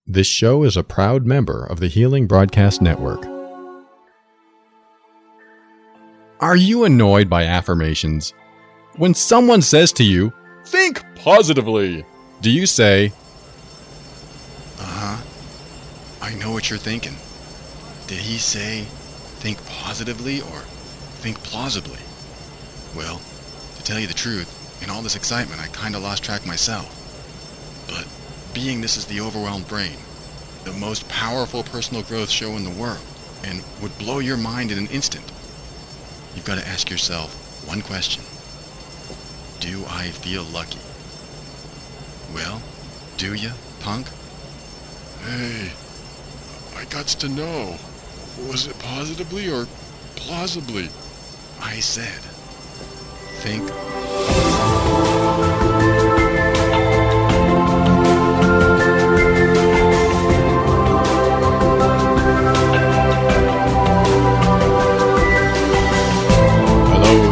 This show is a proud member of the Healing Broadcast Network. Are you annoyed by affirmations? When someone says to you, "Think positively," do you say, I know what you're thinking. Did he say think positively or think plausibly? Well, to tell you the truth, in all this excitement, I kinda lost track myself. But being this is the overwhelmed brain, the most powerful personal growth show in the world, and would blow your mind in an instant, you've got to ask yourself one question. Do I feel lucky? Well, do you, punk? Hey, I gots to know. Was it positively or plausibly? I said, think.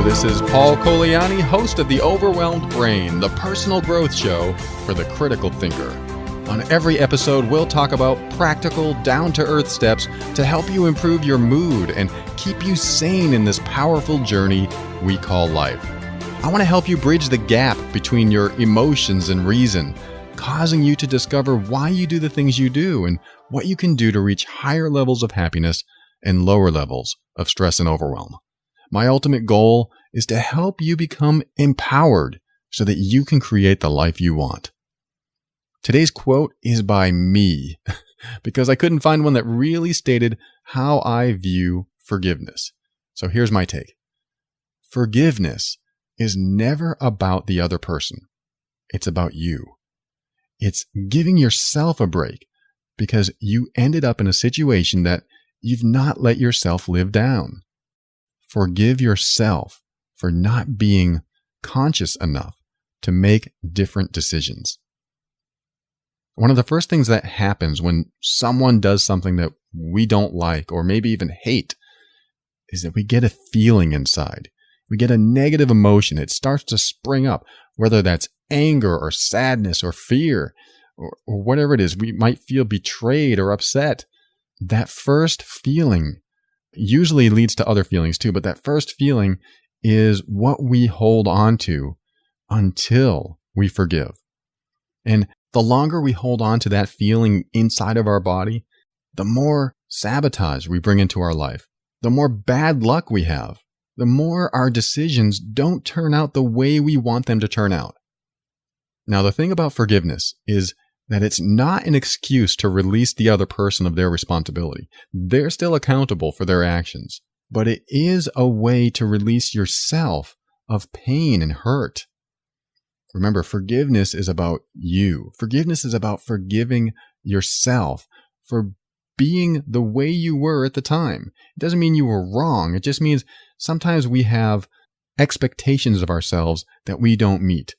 This is Paul Coliani, host of The Overwhelmed Brain, the personal growth show for the critical thinker. On every episode, we'll talk about practical, down-to-earth steps to help you improve your mood and keep you sane in this powerful journey we call life. I want to help you bridge the gap between your emotions and reason, causing you to discover why you do the things you do and what you can do to reach higher levels of happiness and lower levels of stress and overwhelm. My ultimate goal is to help you become empowered so that you can create the life you want. Today's quote is by me because I couldn't find one that really stated how I view forgiveness. So here's my take. Forgiveness is never about the other person. It's about you. It's giving yourself a break because you ended up in a situation that you've not let yourself live down. Forgive yourself for not being conscious enough to make different decisions. One of the first things that happens when someone does something that we don't like or maybe even hate is that we get a feeling inside. We get a negative emotion. It starts to spring up, whether that's anger or sadness or fear or whatever it is. We might feel betrayed or upset. That first feeling usually leads to other feelings too, but that first feeling is what we hold on to until we forgive. And the longer we hold on to that feeling inside of our body, the more sabotage we bring into our life, the more bad luck we have, the more our decisions don't turn out the way we want them to turn out. Now, the thing about forgiveness is that it's not an excuse to release the other person of their responsibility. They're still accountable for their actions, but it is a way to release yourself of pain and hurt. Remember, forgiveness is about you. Forgiveness is about forgiving yourself for being the way you were at the time. It doesn't mean you were wrong. It just means sometimes we have expectations of ourselves that we don't meet.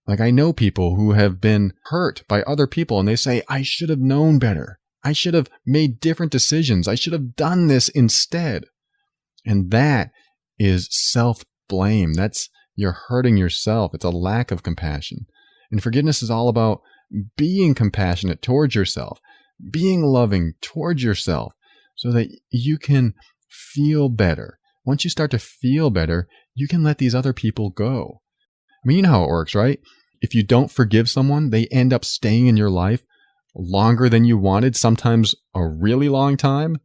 Like I know people who have been hurt by other people and they say, I should have known better. I should have made different decisions. I should have done this instead. And that is self-blame. You're hurting yourself. It's a lack of compassion. And forgiveness is all about being compassionate towards yourself, being loving towards yourself so that you can feel better. Once you start to feel better, you can let these other people go. I mean, you know how it works, right? If you don't forgive someone, they end up staying in your life longer than you wanted, sometimes a really long time.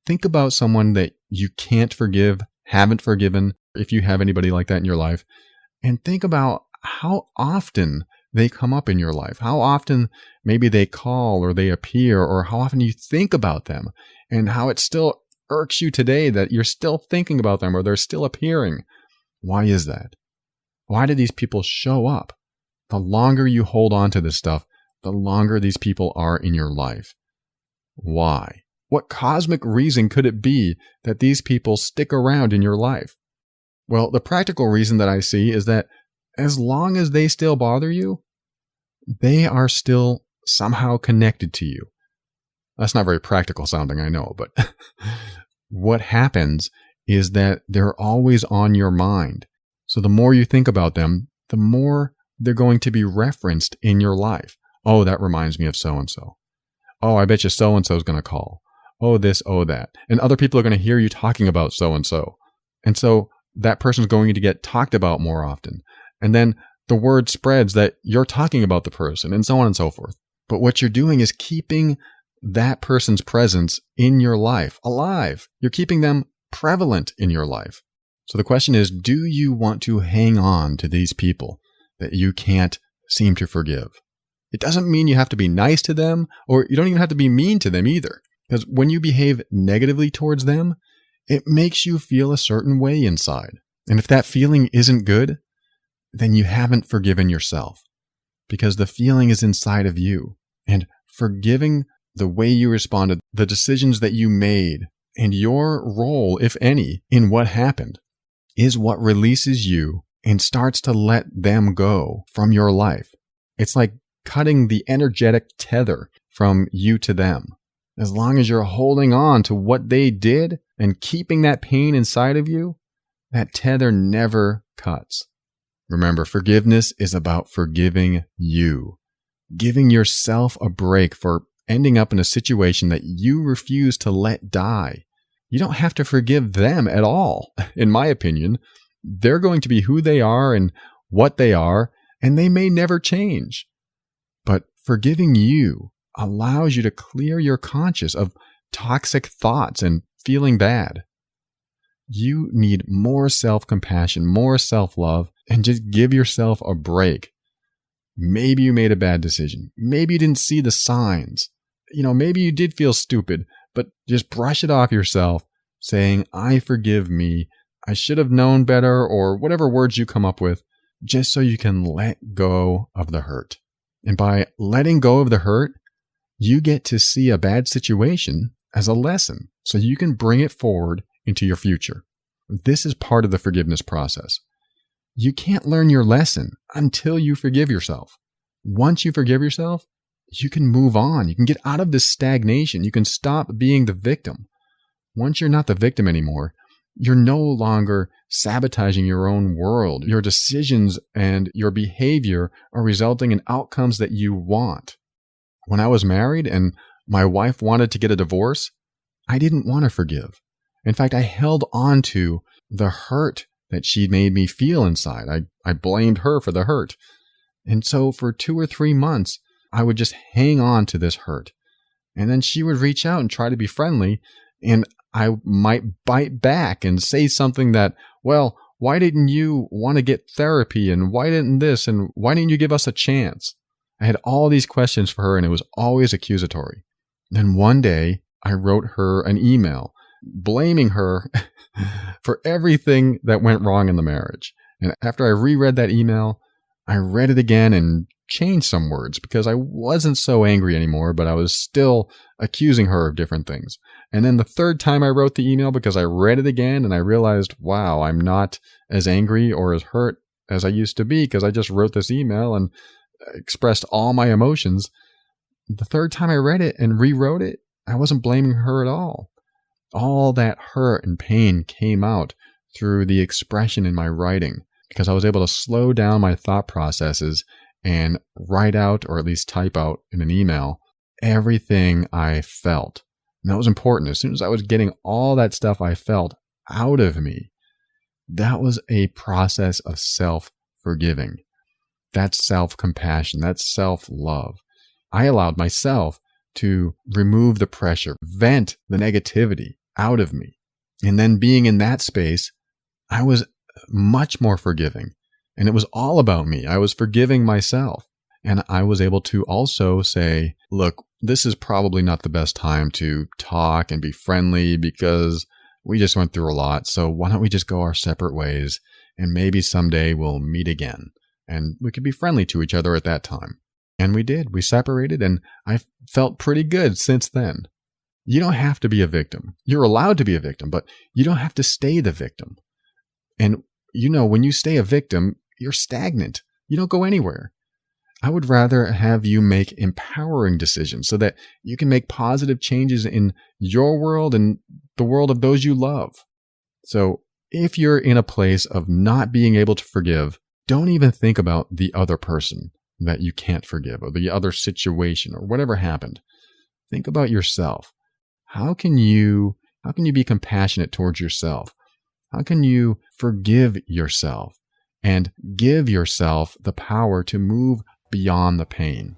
Think about someone that you can't forgive, haven't forgiven, if you have anybody like that in your life, and think about how often they come up in your life, how often maybe they call or they appear, or how often you think about them, and how it still irks you today that you're still thinking about them or they're still appearing. Why is that? Why do these people show up? The longer you hold on to this stuff, the longer these people are in your life. Why? What cosmic reason could it be that these people stick around in your life? Well, the practical reason that I see is that as long as they still bother you, they are still somehow connected to you. That's not very practical sounding, I know, but what happens is that they're always on your mind. So the more you think about them, the more they're going to be referenced in your life. Oh, that reminds me of so-and-so. oh, I bet you so-and-so is going to call. Oh, this, oh, that. And other people are going to hear you talking about so-and-so. And so that person's going to get talked about more often. And then the word spreads that you're talking about the person and so on and so forth. But what you're doing is keeping that person's presence in your life alive. You're keeping them prevalent in your life. So the question is, do you want to hang on to these people that you can't seem to forgive? It doesn't mean you have to be nice to them, or you don't even have to be mean to them either. Because when you behave negatively towards them, it makes you feel a certain way inside. And if that feeling isn't good, then you haven't forgiven yourself, because the feeling is inside of you. And forgiving the way you responded, the decisions that you made, and your role, if any, in what happened is what releases you and starts to let them go from your life. It's like cutting the energetic tether from you to them. As long as you're holding on to what they did and keeping that pain inside of you, that tether never cuts. Remember, forgiveness is about forgiving you, giving yourself a break for ending up in a situation that you refuse to let die. You don't have to forgive them at all, in my opinion. They're going to be who they are and what they are, and they may never change. But forgiving you allows you to clear your conscience of toxic thoughts and feeling bad. You need more self-compassion, more self-love, and just give yourself a break. Maybe you made a bad decision. Maybe you didn't see the signs. Maybe you did feel stupid, but just brush it off yourself, saying, I forgive me. I should have known better, or whatever words you come up with, just so you can let go of the hurt. And by letting go of the hurt, you get to see a bad situation as a lesson, so you can bring it forward into your future. This is part of the forgiveness process. You can't learn your lesson until you forgive yourself. Once you forgive yourself, you can move on. You can get out of this stagnation. You can stop being the victim. Once you're not the victim anymore, you're no longer sabotaging your own world. Your decisions and your behavior are resulting in outcomes that you want. When I was married and my wife wanted to get a divorce, I didn't want to forgive. In fact, I held on to the hurt that she made me feel inside. I blamed her for the hurt. And so for 2 or 3 months, I would just hang on to this hurt. And then she would reach out and try to be friendly, and I might bite back and say something that, well, why didn't you want to get therapy? And why didn't this? And why didn't you give us a chance? I had all these questions for her, and it was always accusatory. Then one day, I wrote her an email blaming her for everything that went wrong in the marriage. And after I reread that email, I read it again and changed some words because I wasn't so angry anymore, but I was still accusing her of different things. And then the third time I wrote the email, because I read it again and I realized, wow, I'm not as angry or as hurt as I used to be because I just wrote this email and expressed all my emotions. The third time I read it and rewrote it, I wasn't blaming her at all. All that hurt and pain came out through the expression in my writing because I was able to slow down my thought processes and write out, or at least type out in an email, everything I felt. And that was important. As soon as I was getting all that stuff I felt out of me, that was a process of self-forgiving. That's self-compassion. That's self-love. I allowed myself to remove the pressure, vent the negativity out of me. And then being in that space, I was much more forgiving. And it was all about me. I was forgiving myself. And I was able to also say, look, this is probably not the best time to talk and be friendly because we just went through a lot. So why don't we just go our separate ways and maybe someday we'll meet again and we could be friendly to each other at that time. And we did. We separated and I felt pretty good since then. You don't have to be a victim. You're allowed to be a victim, but you don't have to stay the victim. And when you stay a victim, you're stagnant. You don't go anywhere. I would rather have you make empowering decisions so that you can make positive changes in your world and the world of those you love. So if you're in a place of not being able to forgive, don't even think about the other person that you can't forgive or the other situation or whatever happened. think about yourself. How can you be compassionate towards yourself? How can you forgive yourself and give yourself the power to move beyond the pain?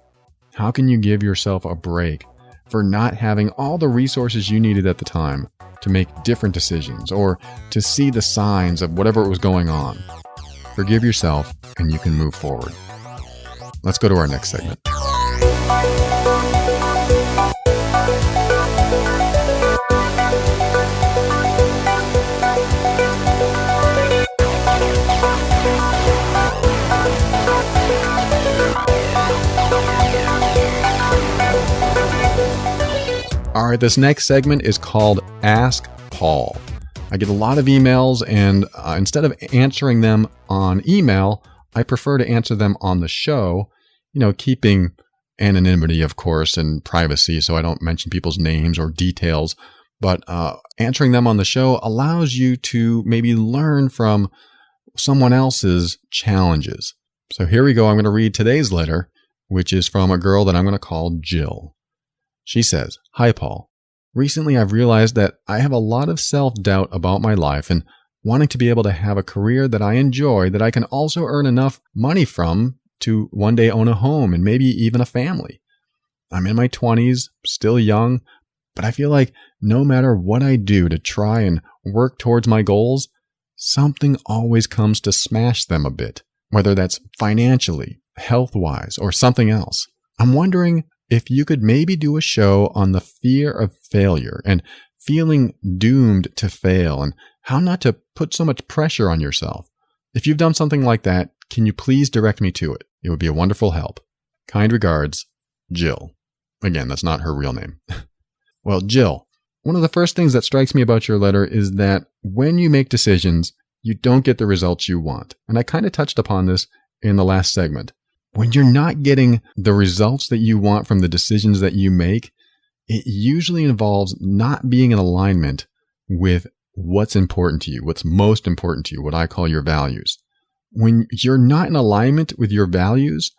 How can you give yourself a break for not having all the resources you needed at the time to make different decisions or to see the signs of whatever was going on? Forgive yourself and you can move forward. Let's go to our next segment. All right, this next segment is called Ask Paul. I get a lot of emails, and instead of answering them on email, I prefer to answer them on the show, keeping anonymity, of course, and privacy, so I don't mention people's names or details. But answering them on the show allows you to maybe learn from someone else's challenges. So here we go. I'm going to read today's letter, which is from a girl that I'm going to call Jill. She says, "Hi, Paul. Recently, I've realized that I have a lot of self-doubt about my life and wanting to be able to have a career that I enjoy that I can also earn enough money from to one day own a home and maybe even a family. I'm in my 20s, still young, but I feel like no matter what I do to try and work towards my goals, something always comes to smash them a bit, whether that's financially, health-wise, or something else. I'm wondering if you could maybe do a show on the fear of failure and feeling doomed to fail and how not to put so much pressure on yourself. If you've done something like that, can you please direct me to it? It would be a wonderful help. Kind regards, Jill." Again, that's not her real name. Well, Jill, one of the first things that strikes me about your letter is that when you make decisions, you don't get the results you want. And I kind of touched upon this in the last segment. When you're not getting the results that you want from the decisions that you make, it usually involves not being in alignment with what's important to you, what's most important to you, what I call your values. When you're not in alignment with your values,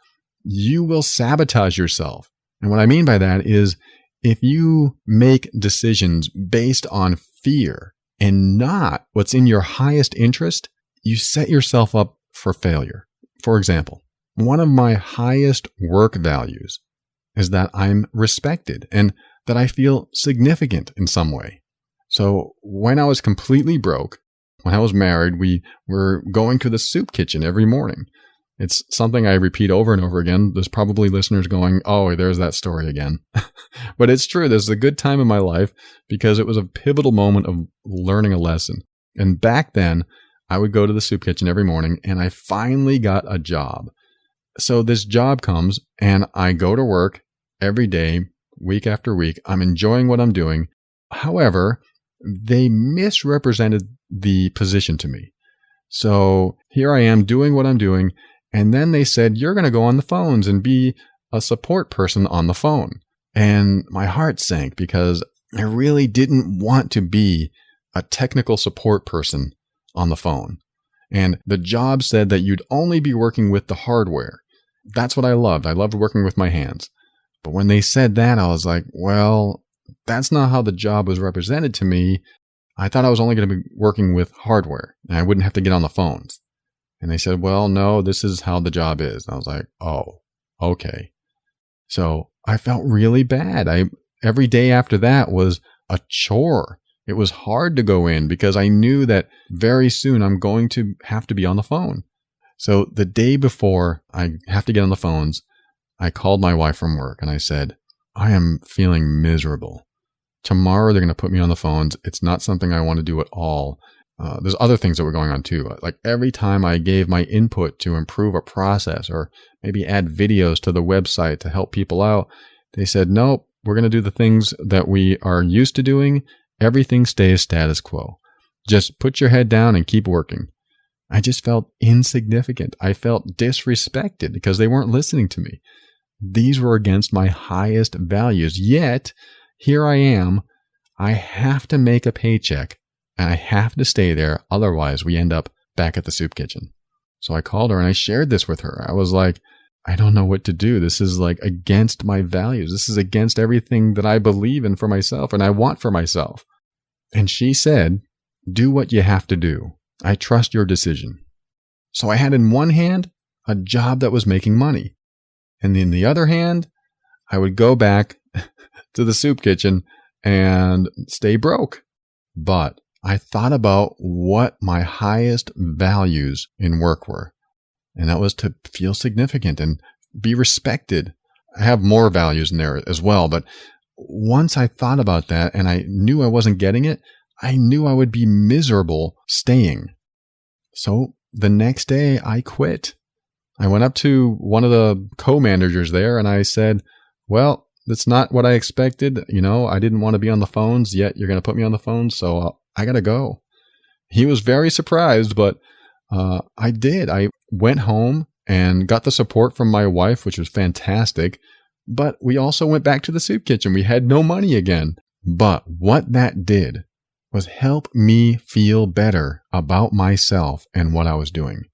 you will sabotage yourself. And what I mean by that is if you make decisions based on fear and not what's in your highest interest, you set yourself up for failure. For example, one of my highest work values is that I'm respected and that I feel significant in some way. So when I was completely broke, when I was married, we were going to the soup kitchen every morning. It's something I repeat over and over again. There's probably listeners going, "Oh, there's that story again." But it's true. This is a good time in my life because it was a pivotal moment of learning a lesson. And back then, I would go to the soup kitchen every morning and I finally got a job. So this job comes and I go to work every day, week after week. I'm enjoying what I'm doing. However, they misrepresented the position to me. So here I am doing what I'm doing. And then they said, "You're going to go on the phones and be a support person on the phone." And my heart sank because I really didn't want to be a technical support person on the phone. And the job said that you'd only be working with the hardware. That's what I loved. I loved working with my hands. But when they said that, I was like, well, that's not how the job was represented to me. I thought I was only going to be working with hardware and I wouldn't have to get on the phones. And they said, "Well, no, this is how the job is." And I was like, oh, okay. So I felt really bad. Every day after that was a chore. It was hard to go in because I knew that very soon I'm going to have to be on the phone. So the day before I have to get on the phones, I called my wife from work and I said, "I am feeling miserable. Tomorrow they're going to put me on the phones. It's not something I want to do at all." There's other things that were going on too. Like every time I gave my input to improve a process or maybe add videos to the website to help people out, they said, "Nope, we're going to do the things that we are used to doing. Everything stays status quo. Just put your head down and keep working." I just felt insignificant. I felt disrespected because they weren't listening to me. These were against my highest values. Yet, here I am. I have to make a paycheck and I have to stay there. Otherwise, we end up back at the soup kitchen. So I called her and I shared this with her. I was like, I don't know what to do. This is like against my values. This is against everything that I believe in for myself and I want for myself. And she said, do what you have to do. I trust your decision. So I had in one hand a job that was making money. And in the other hand, I would go back to the soup kitchen and stay broke. But I thought about what my highest values in work were. And that was to feel significant and be respected. I have more values in there as well. But once I thought about that and I knew I wasn't getting it, I knew I would be miserable staying. So the next day I quit. I went up to one of the co-managers there and I said, well, that's not what I expected. I didn't want to be on the phones, yet you're going to put me on the phones. So I got to go. He was very surprised, but I did. I went home and got the support from my wife, which was fantastic. But we also went back to the soup kitchen. We had no money again. But what that did was help me feel better about myself and what I was doing.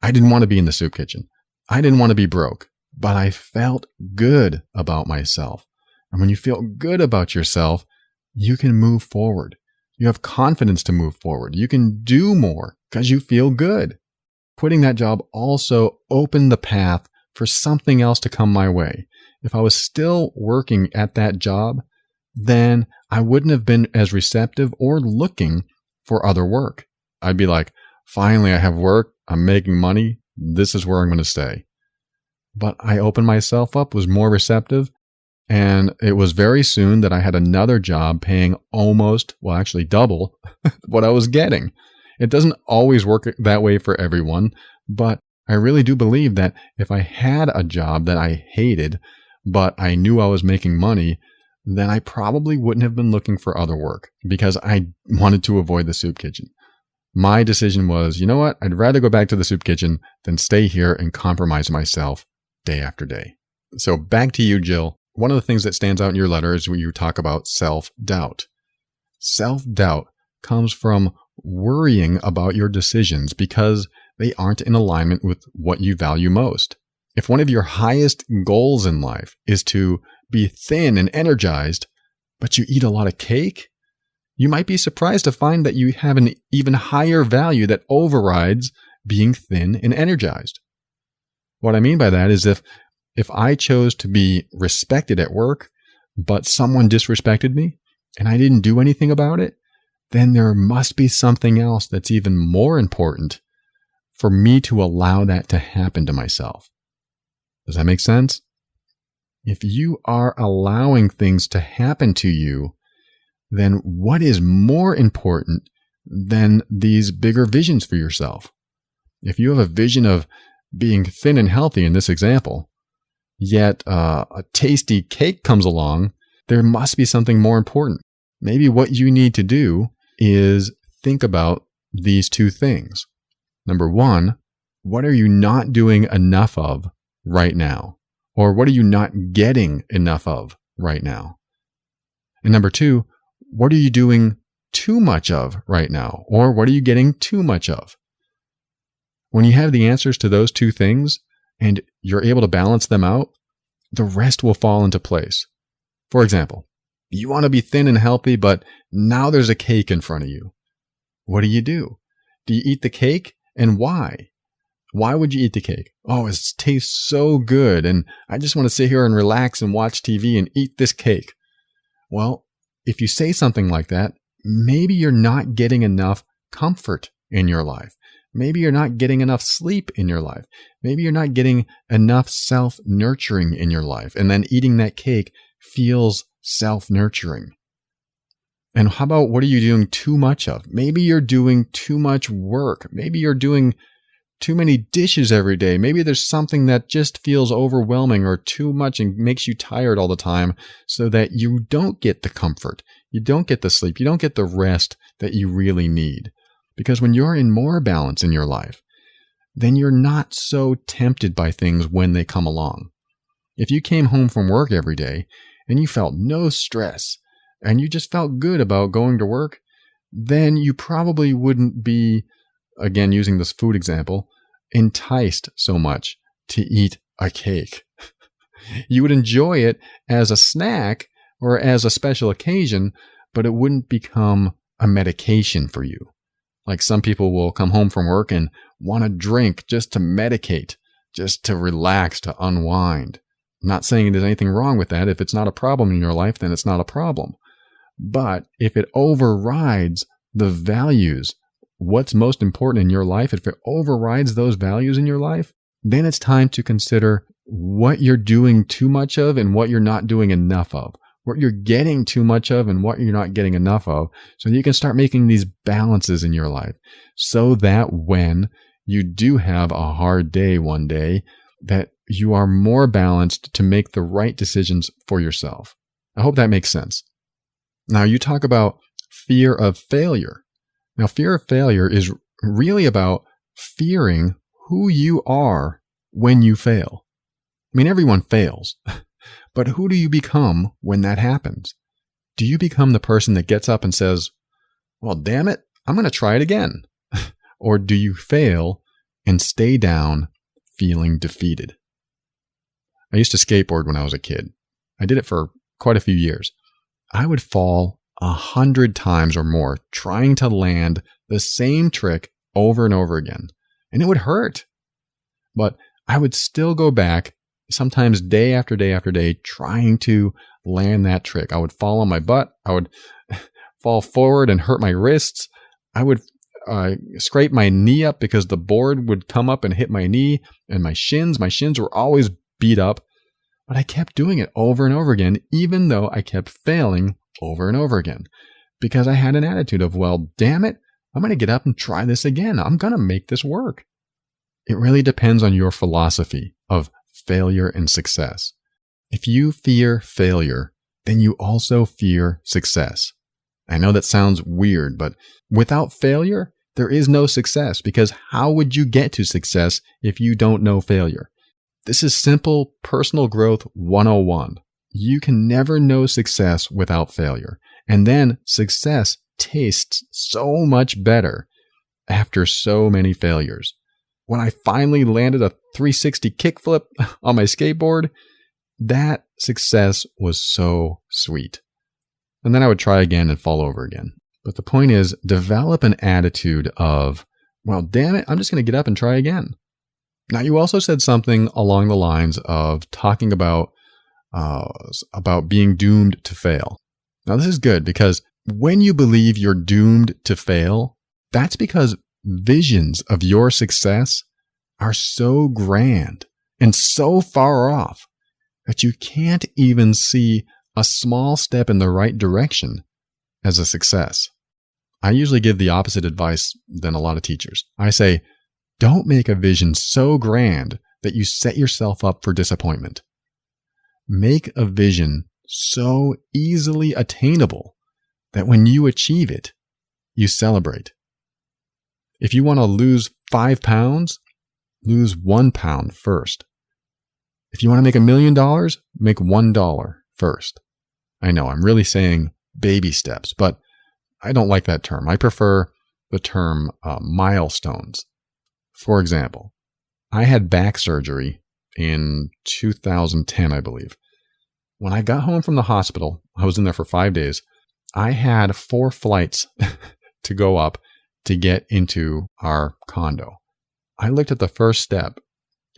I didn't want to be in the soup kitchen. I didn't want to be broke, but I felt good about myself. And when you feel good about yourself, you can move forward. You have confidence to move forward. You can do more because you feel good. Quitting that job also opened the path for something else to come my way. If I was still working at that job, then I wouldn't have been as receptive or looking for other work. I'd be like, finally, I have work. I'm making money. This is where I'm going to stay. But I opened myself up, was more receptive. And it was very soon that I had another job paying actually double what I was getting. It doesn't always work that way for everyone, but I really do believe that if I had a job that I hated, but I knew I was making money, then I probably wouldn't have been looking for other work because I wanted to avoid the soup kitchen. My decision was, you know what? I'd rather go back to the soup kitchen than stay here and compromise myself day after day. So back to you, Jill. One of the things that stands out in your letter is when you talk about self-doubt. Self-doubt comes from worrying about your decisions because they aren't in alignment with what you value most. If one of your highest goals in life is to be thin and energized, but you eat a lot of cake, you might be surprised to find that you have an even higher value that overrides being thin and energized. What I mean by that is if I chose to be respected at work, but someone disrespected me and I didn't do anything about it, then there must be something else that's even more important for me to allow that to happen to myself. Does that make sense? If you are allowing things to happen to you, then what is more important than these bigger visions for yourself? If you have a vision of being thin and healthy in this example, yet a tasty cake comes along, there must be something more important. Maybe what you need to do is think about these two things. Number one, what are you not doing enough of right now? Or what are you not getting enough of right now? And number two, what are you doing too much of right now? Or what are you getting too much of? When you have the answers to those two things and you're able to balance them out, the rest will fall into place. For example, you want to be thin and healthy, but now there's a cake in front of you. What do? Do you eat the cake? And why? Why would you eat the cake? Oh, it tastes so good, and I just want to sit here and relax and watch TV and eat this cake. Well, if you say something like that, maybe you're not getting enough comfort in your life. Maybe you're not getting enough sleep in your life. Maybe you're not getting enough self-nurturing in your life. And then eating that cake feels self-nurturing. And how about what are you doing too much of? Maybe you're doing too much work. Maybe you're doing too many dishes every day. Maybe there's something that just feels overwhelming or too much and makes you tired all the time so that you don't get the comfort. You don't get the sleep. You don't get the rest that you really need. Because when you're in more balance in your life, then you're not so tempted by things when they come along. If you came home from work every day and you felt no stress and you just felt good about going to work, then you probably wouldn't be, again, using this food example, enticed so much to eat a cake. You would enjoy it as a snack or as a special occasion, but it wouldn't become a medication for you. Like some people will come home from work and want to drink just to medicate, just to relax, to unwind. I'm not saying there's anything wrong with that. If it's not a problem in your life, then it's not a problem. But if it overrides the values, what's most important in your life, if it overrides those values in your life, then it's time to consider what you're doing too much of and what you're not doing enough of, what you're getting too much of and what you're not getting enough of, so that you can start making these balances in your life, so that when you do have a hard day one day, that you are more balanced to make the right decisions for yourself. I hope that makes sense. Now, you talk about fear of failure. Now, fear of failure is really about fearing who you are when you fail. I mean, everyone fails, but who do you become when that happens? Do you become the person that gets up and says, well, damn it, I'm going to try it again? Or do you fail and stay down feeling defeated? I used to skateboard when I was a kid. I did it for quite a few years. I would fall 100 times or more trying to land the same trick over and over again. And it would hurt. But I would still go back, sometimes day after day after day, trying to land that trick. I would fall on my butt. I would fall forward and hurt my wrists. I would scrape my knee up because the board would come up and hit my knee and my shins. My shins were always beat up. But I kept doing it over and over again, even though I kept failing over and over again, because I had an attitude of, well, damn it, I'm going to get up and try this again. I'm going to make this work. It really depends on your philosophy of failure and success. If you fear failure, then you also fear success. I know that sounds weird, but without failure, there is no success, because how would you get to success if you don't know failure? This is simple personal growth 101. You can never know success without failure. And then success tastes so much better after so many failures. When I finally landed a 360 kickflip on my skateboard, that success was so sweet. And then I would try again and fall over again. But the point is, develop an attitude of, well, damn it, I'm just going to get up and try again. Now, you also said something along the lines of talking about being doomed to fail. Now, this is good, because when you believe you're doomed to fail, that's because visions of your success are so grand and so far off that you can't even see a small step in the right direction as a success. I usually give the opposite advice than a lot of teachers. I say, don't make a vision so grand that you set yourself up for disappointment. Make a vision so easily attainable that when you achieve it, you celebrate. If you want to lose 5 pounds, lose 1 pound first. If you want to make $1 million, make $1 first. I know I'm really saying baby steps, but I don't like that term. I prefer the term milestones. For example, I had back surgery in 2010, I believe. When I got home from the hospital, I was in there for 5 days. I had 4 flights to go up to get into our condo. I looked at the first step,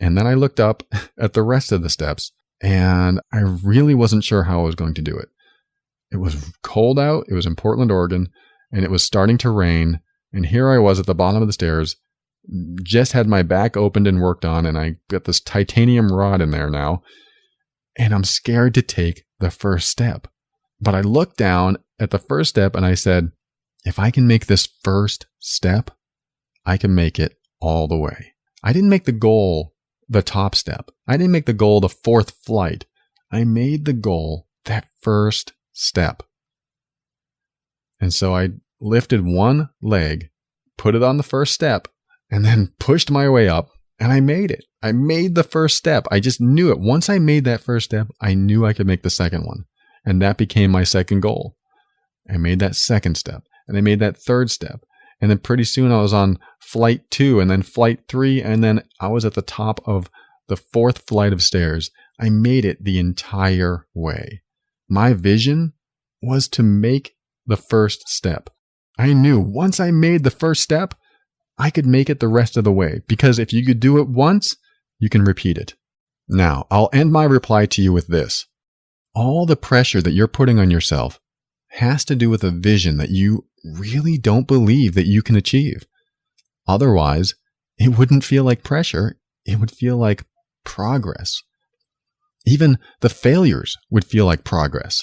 and then I looked up at the rest of the steps, and I really wasn't sure how I was going to do it. It was cold out. It was in Portland, Oregon, and it was starting to rain. And here I was at the bottom of the stairs, just had my back opened and worked on, and I got this titanium rod in there now, and I'm scared to take the first step. But I looked down at the first step and I said, if I can make this first step, I can make it all the way. I didn't make the goal the top step. I didn't make the goal the 4th flight. I made the goal that first step. And so I lifted one leg, put it on the first step, and then pushed my way up, and I made it. I made the first step. I just knew it. Once I made that first step, I knew I could make the second one. And that became my second goal. I made that second step, and I made that third step. And then pretty soon I was on flight 2, and then flight 3, and then I was at the top of the 4th flight of stairs, I made it the entire way. My vision was to make the first step. I knew once I made the first step, I could make it the rest of the way, because if you could do it once, you can repeat it. Now, I'll end my reply to you with this. All the pressure that you're putting on yourself has to do with a vision that you really don't believe that you can achieve. Otherwise, it wouldn't feel like pressure. It would feel like progress. Even the failures would feel like progress.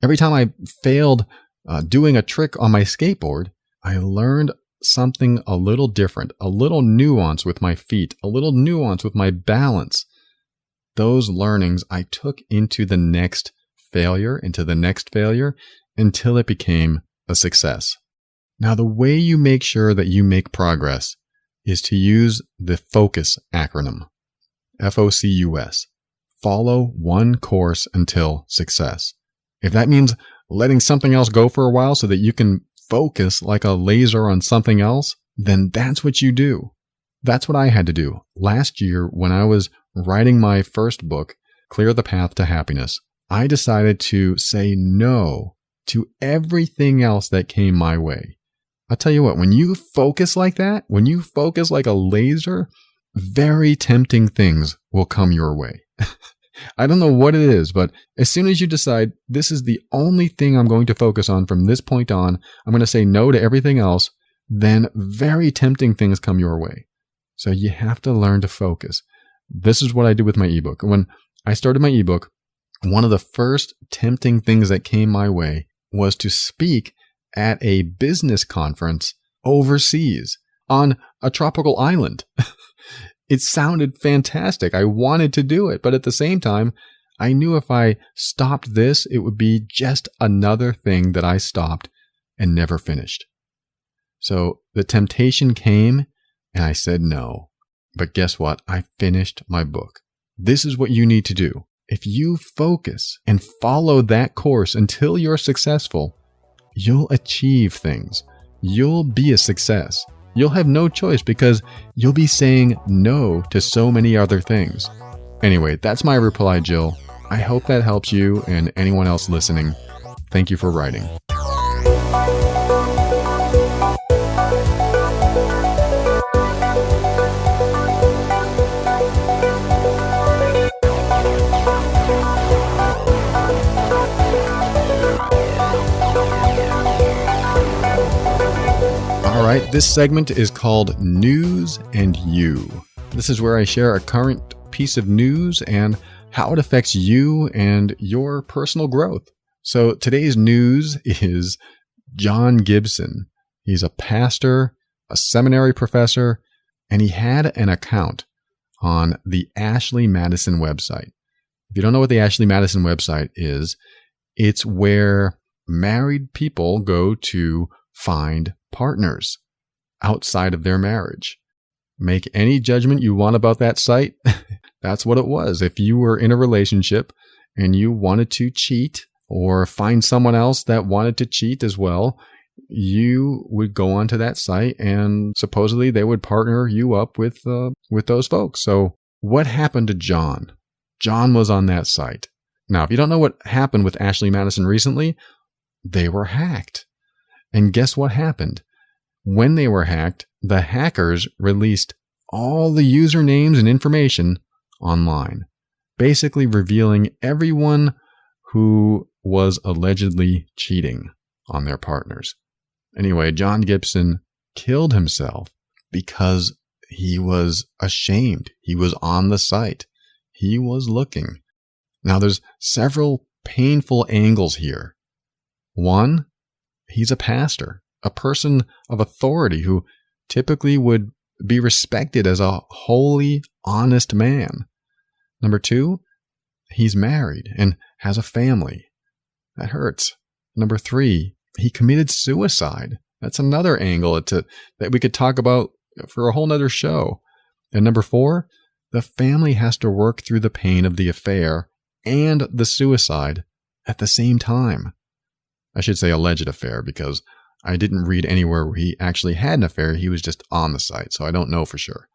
Every time I failed doing a trick on my skateboard, I learned something a little different, a little nuance with my feet, a little nuance with my balance. Those learnings I took into the next failure, until it became a success. Now, the way you make sure that you make progress is to use the FOCUS acronym. FOCUS. Follow one course until success. If that means letting something else go for a while so that you can focus like a laser on something else, then that's what you do. That's what I had to do. Last year, when I was writing my first book, Clear the Path to Happiness, I decided to say no to everything else that came my way. I'll tell you what, when you focus like that, when you focus like a laser, very tempting things will come your way. I don't know what it is, but as soon as you decide this is the only thing I'm going to focus on from this point on, I'm going to say no to everything else, then very tempting things come your way. So you have to learn to focus. This is what I did with my ebook. When I started my ebook, one of the first tempting things that came my way was to speak at a business conference overseas on a tropical island. It sounded fantastic. I wanted to do it, but at the same time, I knew if I stopped this, it would be just another thing that I stopped and never finished. So the temptation came and I said no. But guess what? I finished my book. This is what you need to do. If you focus and follow that course until you're successful, you'll achieve things. You'll be a success. You'll have no choice because you'll be saying no to so many other things. Anyway, that's my reply, Jill. I hope that helps you and anyone else listening. Thank you for writing. All right, this segment is called News and You. This is where I share a current piece of news and how it affects you and your personal growth. So today's news is John Gibson. He's a pastor, a seminary professor, and he had an account on the Ashley Madison website. If you don't know what the Ashley Madison website is, it's where married people go to find partners outside of their marriage. Make any judgment you want about that site. That's what it was. If you were in a relationship and you wanted to cheat or find someone else that wanted to cheat as well, you would go onto that site and supposedly they would partner you up with those folks. So what happened to John? John was on that site. Now, if you don't know what happened with Ashley Madison recently, they were hacked. And guess what happened? When they were hacked, the hackers released all the usernames and information online, basically revealing everyone who was allegedly cheating on their partners. Anyway, John Gibson killed himself because he was ashamed. He was on the site. He was looking. Now, there's several painful angles here. One, he's a pastor, a person of authority who typically would be respected as a holy, honest man. Number two, he's married and has a family. That hurts. Number three, he committed suicide. That's another angle that we could talk about for a whole nother show. And number four, the family has to work through the pain of the affair and the suicide at the same time. I should say alleged affair because I didn't read anywhere where he actually had an affair. He was just on the site, so I don't know for sure.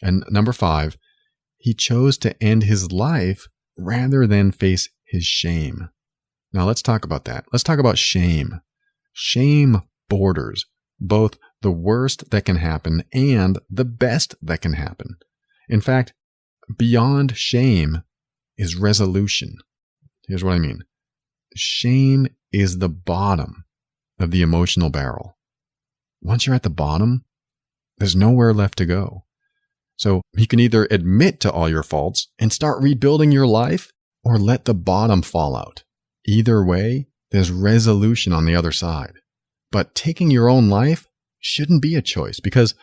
And number five, he chose to end his life rather than face his shame. Now let's talk about that. Let's talk about shame. Shame borders both the worst that can happen and the best that can happen. In fact, beyond shame is resolution. Here's what I mean. Shame is the bottom of the emotional barrel. Once you're at the bottom, there's nowhere left to go. So you can either admit to all your faults and start rebuilding your life, or let the bottom fall out. Either way, there's resolution on the other side. But taking your own life shouldn't be a choice, because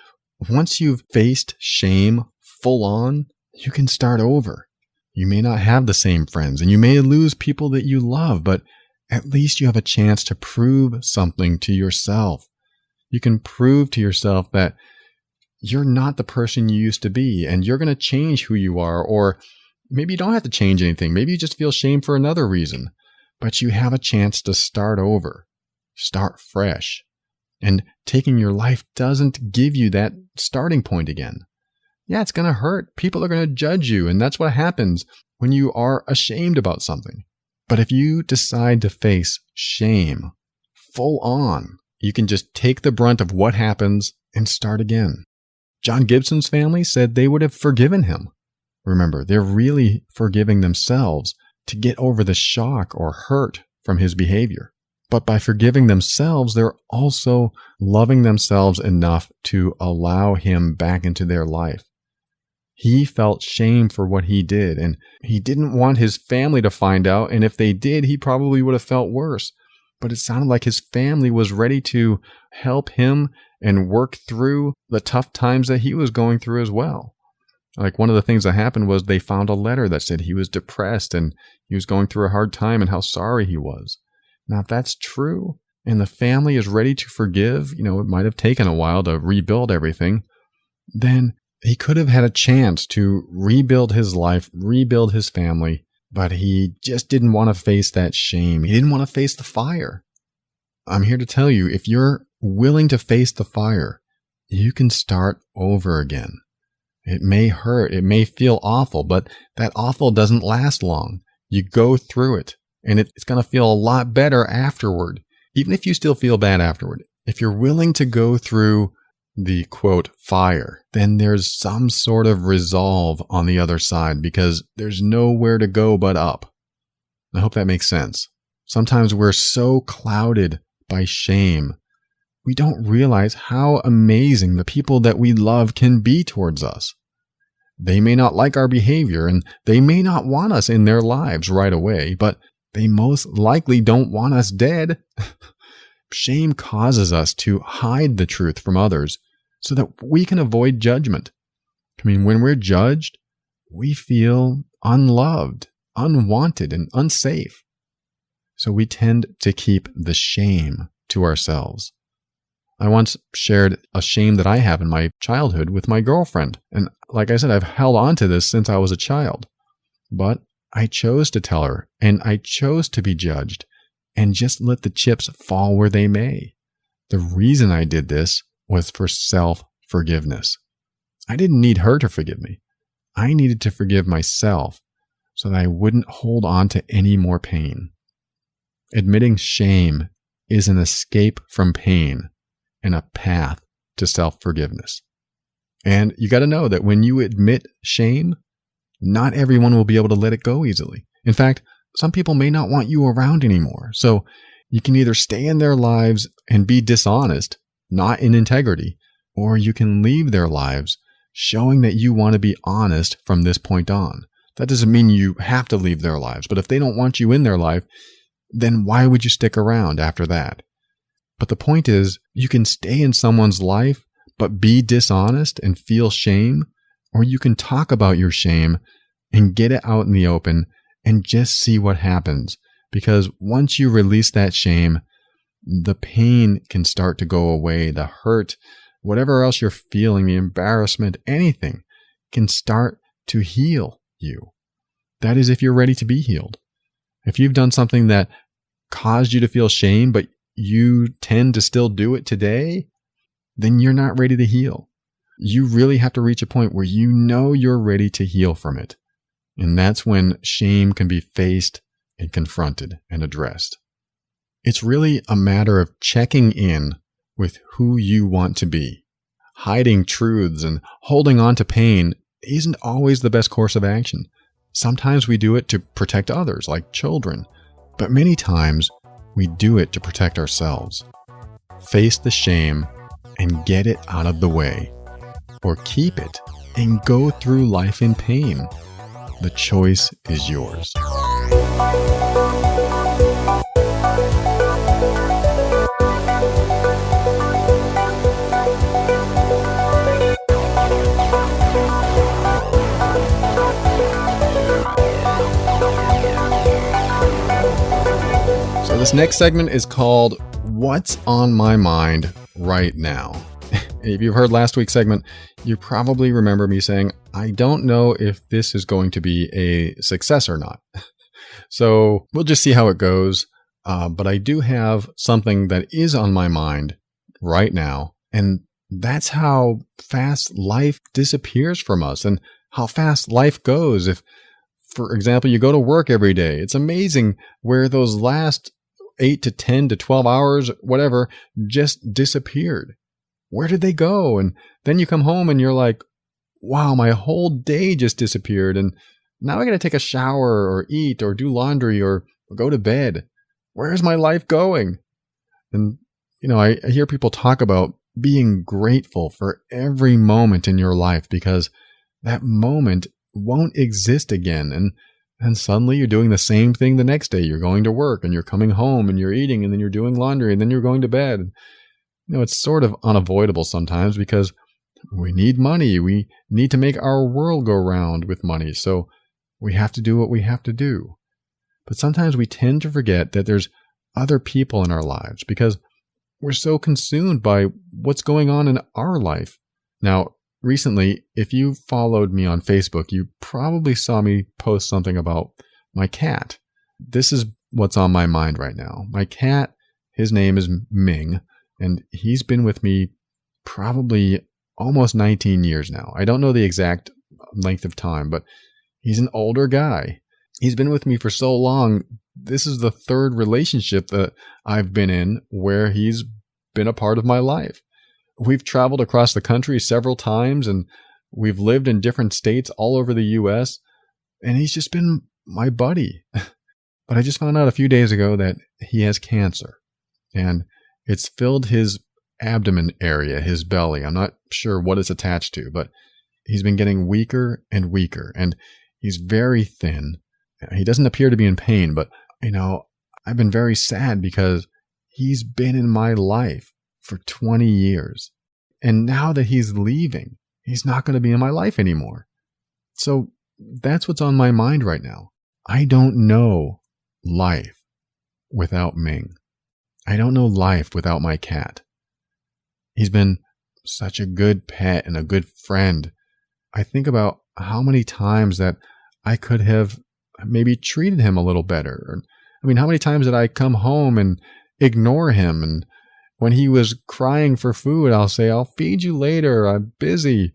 once you've faced shame full on, you can start over. You may not have the same friends, and you may lose people that you love, but at least you have a chance to prove something to yourself. You can prove to yourself that you're not the person you used to be, and you're going to change who you are, or maybe you don't have to change anything. Maybe you just feel shame for another reason, but you have a chance to start over, start fresh. And taking your life doesn't give you that starting point again. Yeah, it's going to hurt. People are going to judge you, and that's what happens when you are ashamed about something. But if you decide to face shame full on, you can just take the brunt of what happens and start again. John Gibson's family said they would have forgiven him. Remember, they're really forgiving themselves to get over the shock or hurt from his behavior. But by forgiving themselves, they're also loving themselves enough to allow him back into their life. He felt shame for what he did, and he didn't want his family to find out, and if they did, he probably would have felt worse. But it sounded like his family was ready to help him and work through the tough times that he was going through as well. Like, one of the things that happened was they found a letter that said he was depressed and he was going through a hard time and how sorry he was. Now, if that's true and the family is ready to forgive, it might have taken a while to rebuild everything, then he could have had a chance to rebuild his life, rebuild his family, but he just didn't want to face that shame. He didn't want to face the fire. I'm here to tell you, if you're willing to face the fire, you can start over again. It may hurt. It may feel awful, but that awful doesn't last long. You go through it, and it's going to feel a lot better afterward, even if you still feel bad afterward. If you're willing to go through the quote fire, then there's some sort of resolve on the other side, because there's nowhere to go but up. I hope that makes sense. Sometimes we're so clouded by shame, we don't realize how amazing the people that we love can be towards us. They may not like our behavior, and they may not want us in their lives right away, but they most likely don't want us dead. Shame causes us to hide the truth from others so that we can avoid judgment. When we're judged, we feel unloved, unwanted, and unsafe. So we tend to keep the shame to ourselves. I once shared a shame that I have in my childhood with my girlfriend. And like I said, I've held on to this since I was a child. But I chose to tell her, and I chose to be judged, and just let the chips fall where they may. The reason I did this was for self-forgiveness. I didn't need her to forgive me. I needed to forgive myself so that I wouldn't hold on to any more pain. Admitting shame is an escape from pain and a path to self-forgiveness. And you got to know that when you admit shame, not everyone will be able to let it go easily. In fact, some people may not want you around anymore. So you can either stay in their lives and be dishonest, not in integrity, or you can leave their lives showing that you want to be honest from this point on. That doesn't mean you have to leave their lives, but if they don't want you in their life, then why would you stick around after that? But the point is, you can stay in someone's life, but be dishonest and feel shame, or you can talk about your shame and get it out in the open and just see what happens. Because once you release that shame, the pain can start to go away, the hurt, whatever else you're feeling, the embarrassment, anything can start to heal you. That is if you're ready to be healed. If you've done something that caused you to feel shame, but you tend to still do it today, then you're not ready to heal. you really have to reach a point where you know you're ready to heal from it. And that's when shame can be faced and confronted and addressed. It's really a matter of checking in with who you want to be. Hiding truths and holding on to pain isn't always the best course of action. Sometimes we do it to protect others, like children, but many times we do it to protect ourselves. Face the shame and get it out of the way, or keep it and go through life in pain. The choice is yours. So this next segment is called What's on My Mind Right Now. If you've heard last week's segment, you probably remember me saying, I don't know if this is going to be a success or not. So we'll just see how it goes. But I do have something that is on my mind right now. And that's how fast life disappears from us and how fast life goes. If, for example, you go to work every day, it's amazing where those last 8 to 10 to 12 hours, whatever, just disappeared. Where did they go? And then you come home and you're like, wow, my whole day just disappeared. And now I got to take a shower or eat or do laundry or go to bed. Where's my life going? And, I hear people talk about being grateful for every moment in your life because that moment won't exist again. And suddenly you're doing the same thing the next day. You're going to work and you're coming home and you're eating and then you're doing laundry and then you're going to bed. It's sort of unavoidable sometimes because we need money. We need to make our world go round with money. So we have to do what we have to do. But sometimes we tend to forget that there's other people in our lives because we're so consumed by what's going on in our life. Now, recently, if you followed me on Facebook, you probably saw me post something about my cat. This is what's on my mind right now. My cat, his name is Ming. And he's been with me probably almost 19 years now. I don't know the exact length of time, but he's an older guy. He's been with me for so long. This is the third relationship that I've been in where he's been a part of my life. We've traveled across the country several times and we've lived in different states all over the U.S. And he's just been my buddy. But I just found out a few days ago that he has cancer. And it's filled his abdomen area, his belly. I'm not sure what it's attached to, but he's been getting weaker and weaker, and he's very thin. He doesn't appear to be in pain, but, I've been very sad because he's been in my life for 20 years. And now that he's leaving, he's not going to be in my life anymore. So that's what's on my mind right now. I don't know life without Ming. I don't know life without my cat. He's been such a good pet and a good friend. I think about how many times that I could have maybe treated him a little better. How many times did I come home and ignore him? And when he was crying for food, I'll say, I'll feed you later. I'm busy.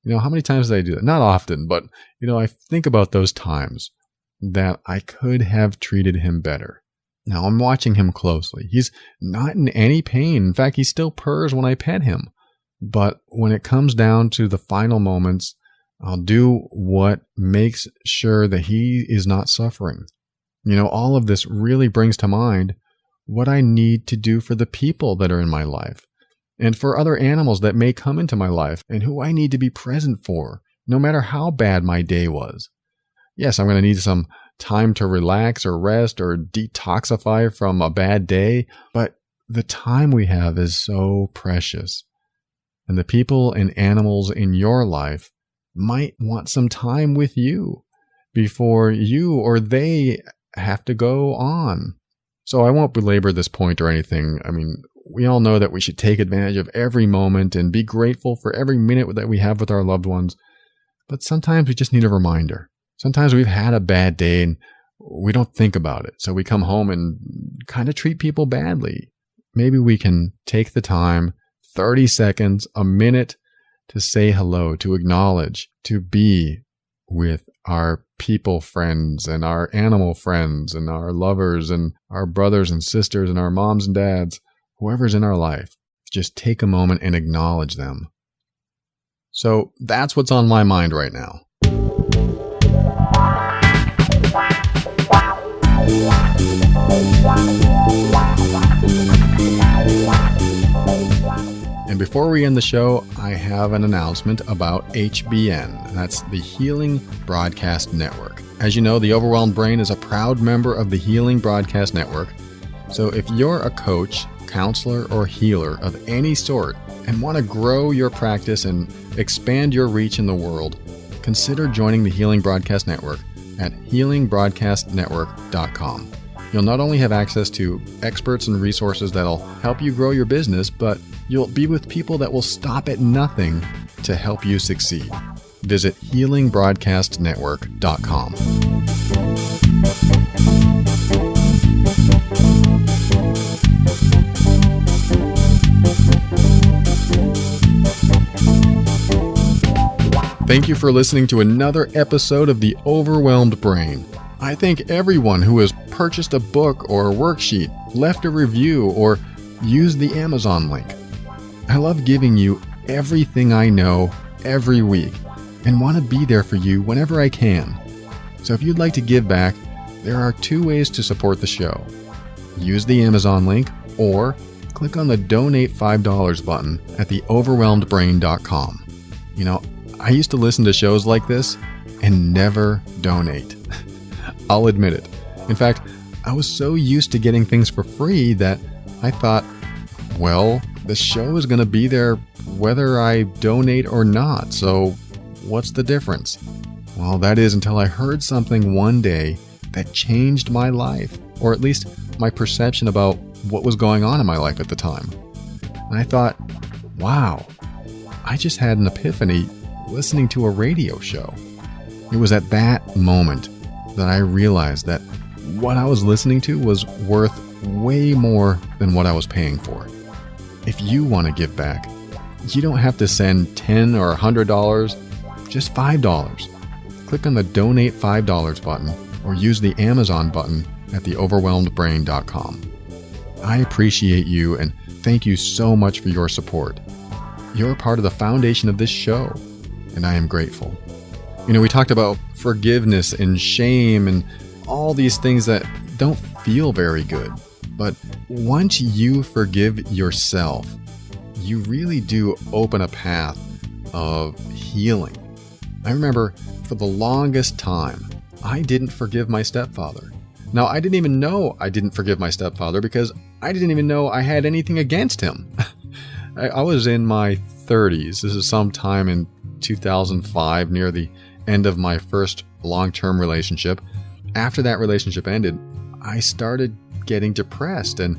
How many times did I do that? Not often, but, I think about those times that I could have treated him better. Now, I'm watching him closely. He's not in any pain. In fact, he still purrs when I pet him. But when it comes down to the final moments, I'll do what makes sure that he is not suffering. All of this really brings to mind what I need to do for the people that are in my life and for other animals that may come into my life and who I need to be present for, no matter how bad my day was. Yes, I'm going to need some time to relax or rest or detoxify from a bad day, but the time we have is so precious. And the people and animals in your life might want some time with you before you or they have to go on. So I won't belabor this point or anything. We all know that we should take advantage of every moment and be grateful for every minute that we have with our loved ones. But sometimes we just need a reminder. Sometimes we've had a bad day and we don't think about it. So we come home and kind of treat people badly. Maybe we can take the time, 30 seconds, a minute, to say hello, to acknowledge, to be with our people friends and our animal friends and our lovers and our brothers and sisters and our moms and dads, whoever's in our life. Just take a moment and acknowledge them. So that's what's on my mind right now. And before we end the show, I have an announcement about HBN. That's the Healing Broadcast Network. As you know, the Overwhelmed Brain is a proud member of the Healing Broadcast Network. So if you're a coach, counselor, or healer of any sort and want to grow your practice and expand your reach in the world, consider joining the Healing Broadcast Network at healingbroadcastnetwork.com. You'll not only have access to experts and resources that'll help you grow your business, but you'll be with people that will stop at nothing to help you succeed. Visit healingbroadcastnetwork.com. Thank you for listening to another episode of The Overwhelmed Brain. I thank everyone who has purchased a book or a worksheet, left a review, or used the Amazon link. I love giving you everything I know every week and want to be there for you whenever I can. So if you'd like to give back, there are two ways to support the show. Use the Amazon link or click on the Donate $5 button at theoverwhelmedbrain.com. You know, I used to listen to shows like this and never donate. I'll admit it. In fact, I was so used to getting things for free that I thought, well, the show is going to be there whether I donate or not, so what's the difference? Well, that is until I heard something one day that changed my life, or at least my perception about what was going on in my life at the time. And I thought, wow, I just had an epiphany listening to a radio show. It was at that moment that I realized that what I was listening to was worth way more than what I was paying for. If you want to give back, you don't have to send $10 or $100, just $5. Click on the Donate $5 button or use the Amazon button at theoverwhelmedbrain.com. I appreciate you and thank you so much for your support. You're a part of the foundation of this show, and I am grateful. You know, we talked about forgiveness and shame and all these things that don't feel very good. But once you forgive yourself, you really do open a path of healing. I remember for the longest time, I didn't forgive my stepfather. Now, I didn't even know I didn't forgive my stepfather because I didn't even know I had anything against him. I was in my 30s. This is sometime in 2005, near the end of my first long-term relationship. After that relationship ended, I started getting depressed. And,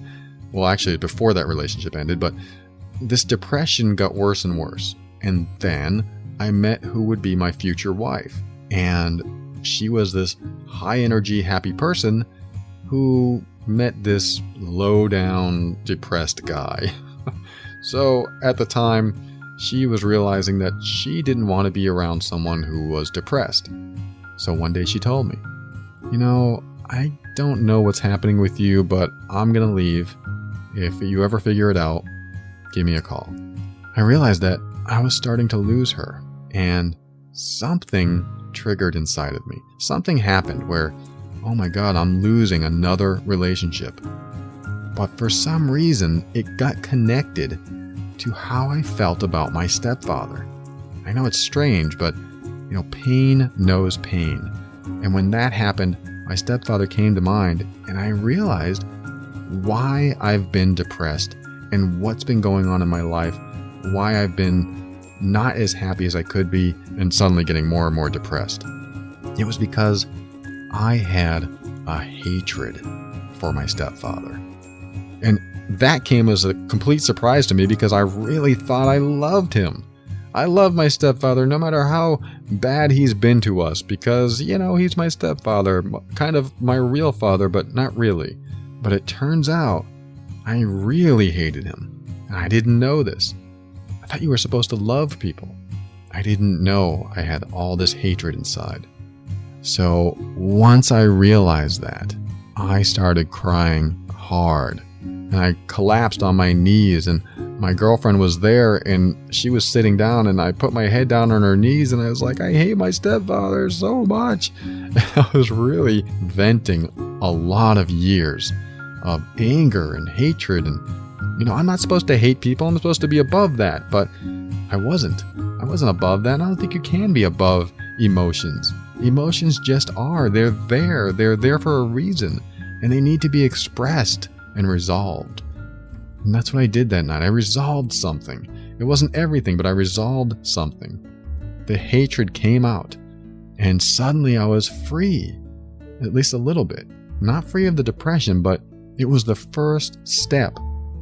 well, actually, before that relationship ended, but this depression got worse and worse. And then I met who would be my future wife. And she was this high-energy, happy person who met this low-down, depressed guy. So at the time, she was realizing that she didn't want to be around someone who was depressed. So one day she told me, you know, I don't know what's happening with you, but I'm going to leave. If you ever figure it out, give me a call. I realized that I was starting to lose her, and something triggered inside of me. Something happened where, oh my God, I'm losing another relationship. But for some reason, it got connected to how I felt about my stepfather. I know it's strange, but you know, pain knows pain. And when that happened, my stepfather came to mind, and I realized why I've been depressed and what's been going on in my life, why I've been not as happy as I could be and suddenly getting more and more depressed. It was because I had a hatred for my stepfather. And that came as a complete surprise to me because I really thought I loved him. I love my stepfather no matter how bad he's been to us because, you know, he's my stepfather, kind of my real father, but not really. But it turns out I really hated him. And I didn't know this. I thought you were supposed to love people. I didn't know I had all this hatred inside. So once I realized that, I started crying hard. And I collapsed on my knees, and my girlfriend was there, and she was sitting down, and I put my head down on her knees, and I was like, I hate my stepfather so much. And I was really venting a lot of years of anger and hatred. And, I'm not supposed to hate people. I'm supposed to be above that, but I wasn't. I wasn't above that. And I don't think you can be above emotions. Emotions just are. They're there. They're there for a reason, and they need to be expressed and resolved. And that's what I did that night. I resolved something. It wasn't everything, but I resolved something. The hatred came out, and suddenly I was free, at least a little bit. Not free of the depression, but it was the first step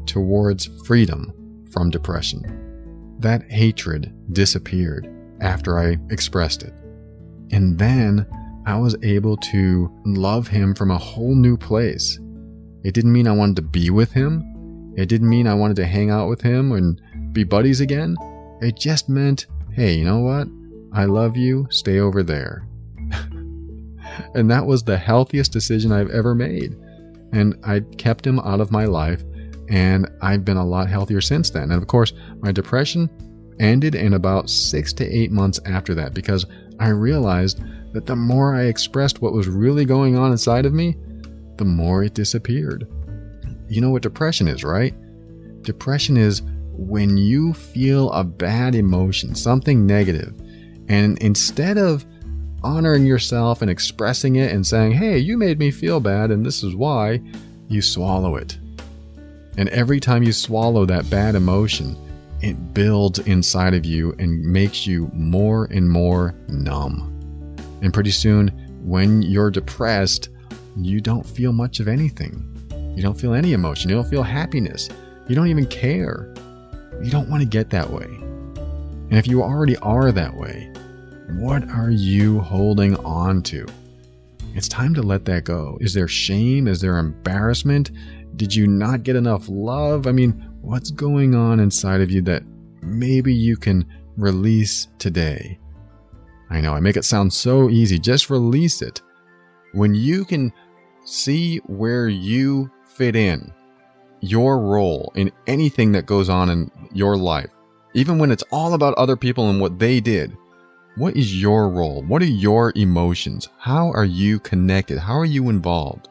towards freedom from depression. That hatred disappeared after I expressed it. And then I was able to love him from a whole new place. It didn't mean I wanted to be with him. It didn't mean I wanted to hang out with him and be buddies again. It just meant, hey, you know what? I love you. Stay over there. And that was the healthiest decision I've ever made. And I kept him out of my life, and I've been a lot healthier since then. And of course, my depression ended in about 6 to 8 months after that, because I realized that the more I expressed what was really going on inside of me, the more it disappeared. You know what depression is, right? Depression is when you feel a bad emotion, something negative, and instead of honoring yourself and expressing it and saying, hey, you made me feel bad and this is why, you swallow it. And every time you swallow that bad emotion, it builds inside of you and makes you more and more numb. And pretty soon, when you're depressed, you don't feel much of anything. You don't feel any emotion. You don't feel happiness. You don't even care. You don't want to get that way. And if you already are that way, what are you holding on to? It's time to let that go. Is there shame? Is there embarrassment? Did you not get enough love? I mean, what's going on inside of you that maybe you can release today? I know, I make it sound so easy. Just release it. When you can see where you fit in, your role in anything that goes on in your life, even when it's all about other people and what they did, what is your role? What are your emotions? How are you connected? How are you involved?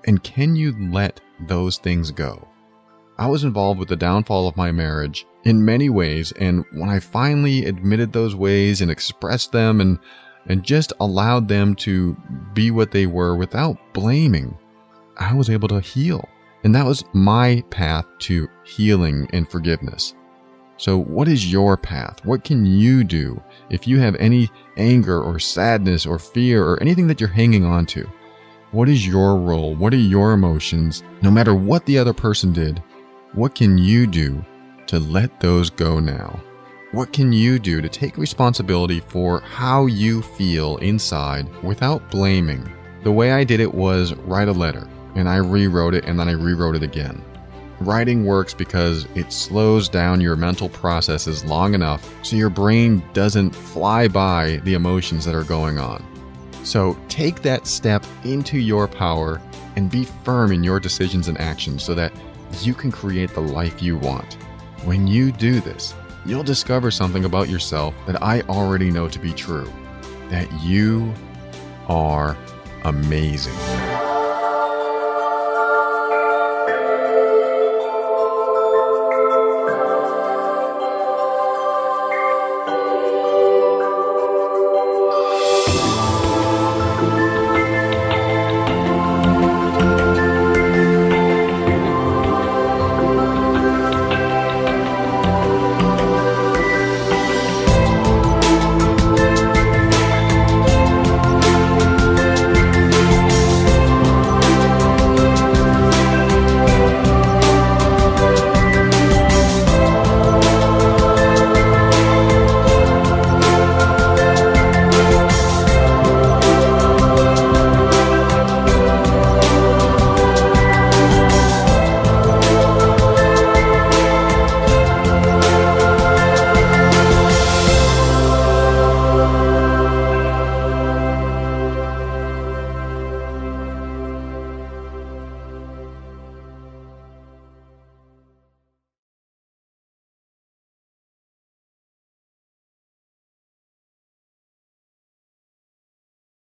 And can you let those things go? I was involved with the downfall of my marriage in many ways, and when I finally admitted those ways and expressed them and just allowed them to be what they were without blaming, I was able to heal. And that was my path to healing and forgiveness. So what is your path? What can you do if you have any anger or sadness or fear or anything that you're hanging on to? What is your role? What are your emotions? No matter what the other person did, what can you do to let those go now? What can you do to take responsibility for how you feel inside without blaming? The way I did it was write a letter, and I rewrote it, and then I rewrote it again. Writing works because it slows down your mental processes long enough so your brain doesn't fly by the emotions that are going on. So take that step into your power and be firm in your decisions and actions so that you can create the life you want. When you do this, you'll discover something about yourself that I already know to be true, that you are amazing.